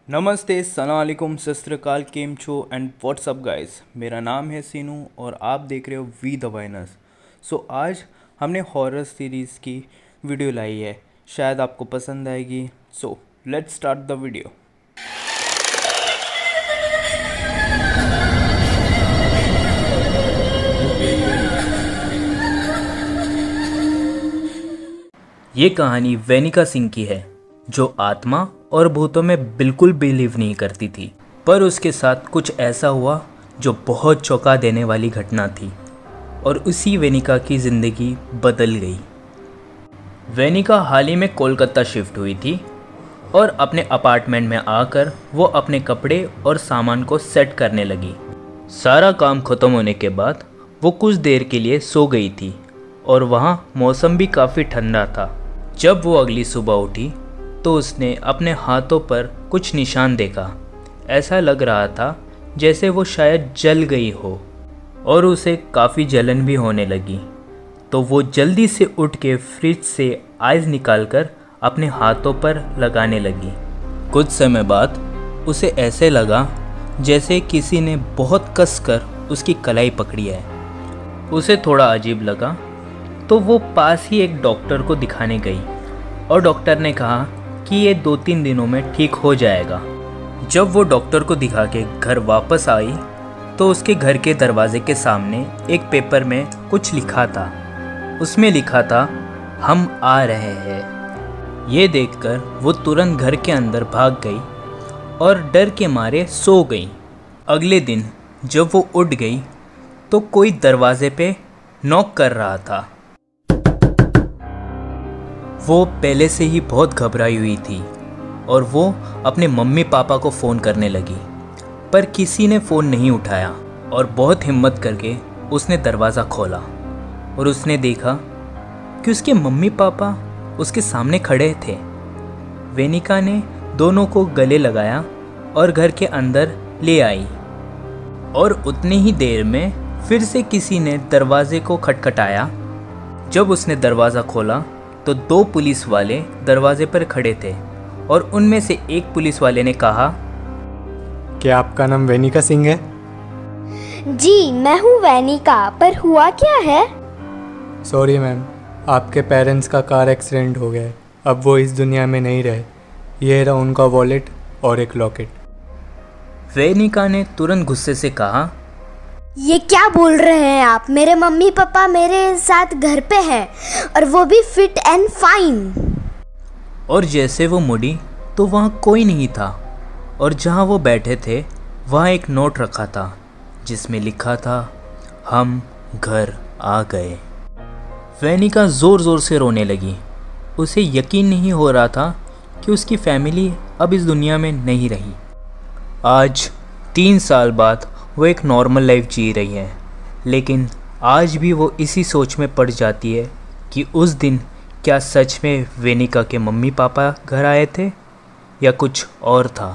नमस्ते, सलाम अलैकुम, सत श्री अकाल, केम छो एंड व्हाट्सअप गाइस। मेरा नाम है सीनू और आप देख रहे हो वी द वाइनर्स। सो आज हमने हॉरर सीरीज़ की वीडियो लाई है, शायद आपको पसंद आएगी। So let's start the video. ये कहानी वेनिका सिंह की है, जो आत्मा और भूतों में बिल्कुल बिलीव नहीं करती थी। पर उसके साथ कुछ ऐसा हुआ जो बहुत चौंका देने वाली घटना थी और उसी वेनिका की ज़िंदगी बदल गई। वेनिका हाल ही में कोलकाता शिफ्ट हुई थी और अपने अपार्टमेंट में आकर वो अपने कपड़े और सामान को सेट करने लगी। सारा काम ख़त्म होने के बाद वो कुछ देर के लिए सो गई थी और वहाँ मौसम भी काफ़ी ठंडा था। जब वो अगली सुबह उठी तो उसने अपने हाथों पर कुछ निशान देखा। ऐसा लग रहा था जैसे वो शायद जल गई हो और उसे काफ़ी जलन भी होने लगी। तो वो जल्दी से उठ के फ्रिज से आइस निकालकर अपने हाथों पर लगाने लगी। कुछ समय बाद उसे ऐसे लगा जैसे किसी ने बहुत कसकर उसकी कलाई पकड़ी है। उसे थोड़ा अजीब लगा तो वो पास ही एक डॉक्टर को दिखाने गई और डॉक्टर ने कहा कि ये 2-3 दिनों में ठीक हो जाएगा। जब वो डॉक्टर को दिखा के घर वापस आई तो उसके घर के दरवाजे के सामने एक पेपर में कुछ लिखा था। उसमें लिखा था, हम आ रहे हैं। ये देखकर वो तुरंत घर के अंदर भाग गई और डर के मारे सो गई। अगले दिन जब वो उठ गई तो कोई दरवाजे पे नॉक कर रहा था। वो पहले से ही बहुत घबराई हुई थी और वो अपने मम्मी पापा को फ़ोन करने लगी, पर किसी ने फ़ोन नहीं उठाया। और बहुत हिम्मत करके उसने दरवाज़ा खोला और उसने देखा कि उसके मम्मी पापा उसके सामने खड़े थे। वेनिका ने दोनों को गले लगाया और घर के अंदर ले आई और उतनी ही देर में फिर से किसी ने दरवाजे को खटखटाया। जब उसने दरवाज़ा खोला तो 2 पुलिस वाले दरवाजे पर खड़े थे और उनमें से एक पुलिस वाले ने कहा, क्या आपका नाम वेनिका सिंह है? जी, मैं हूँ वेनिका, पर हुआ क्या है? सॉरी मैम, आपके पेरेंट्स का कार एक्सीडेंट हो गया है। अब वो इस दुनिया में नहीं रहे। ये रहा उनका वॉलेट और एक लॉकेट। वेनिका ने तुरंत गुस्से से कहा, ये क्या बोल रहे हैं आप? मेरे मम्मी पापा मेरे साथ घर पे हैं और वो भी फिट एंड फाइन। और जैसे वो मुड़ी तो वहाँ कोई नहीं था और जहाँ वो बैठे थे वहाँ एक नोट रखा था जिसमें लिखा था, हम घर आ गए। वेनिका ज़ोर ज़ोर से रोने लगी। उसे यकीन नहीं हो रहा था कि उसकी फैमिली अब इस दुनिया में नहीं रही। आज 3 साल बाद वो एक नॉर्मल लाइफ जी रही है, लेकिन आज भी वो इसी सोच में पड़ जाती है कि उस दिन क्या सच में वेनिका के मम्मी पापा घर आए थे या कुछ और था।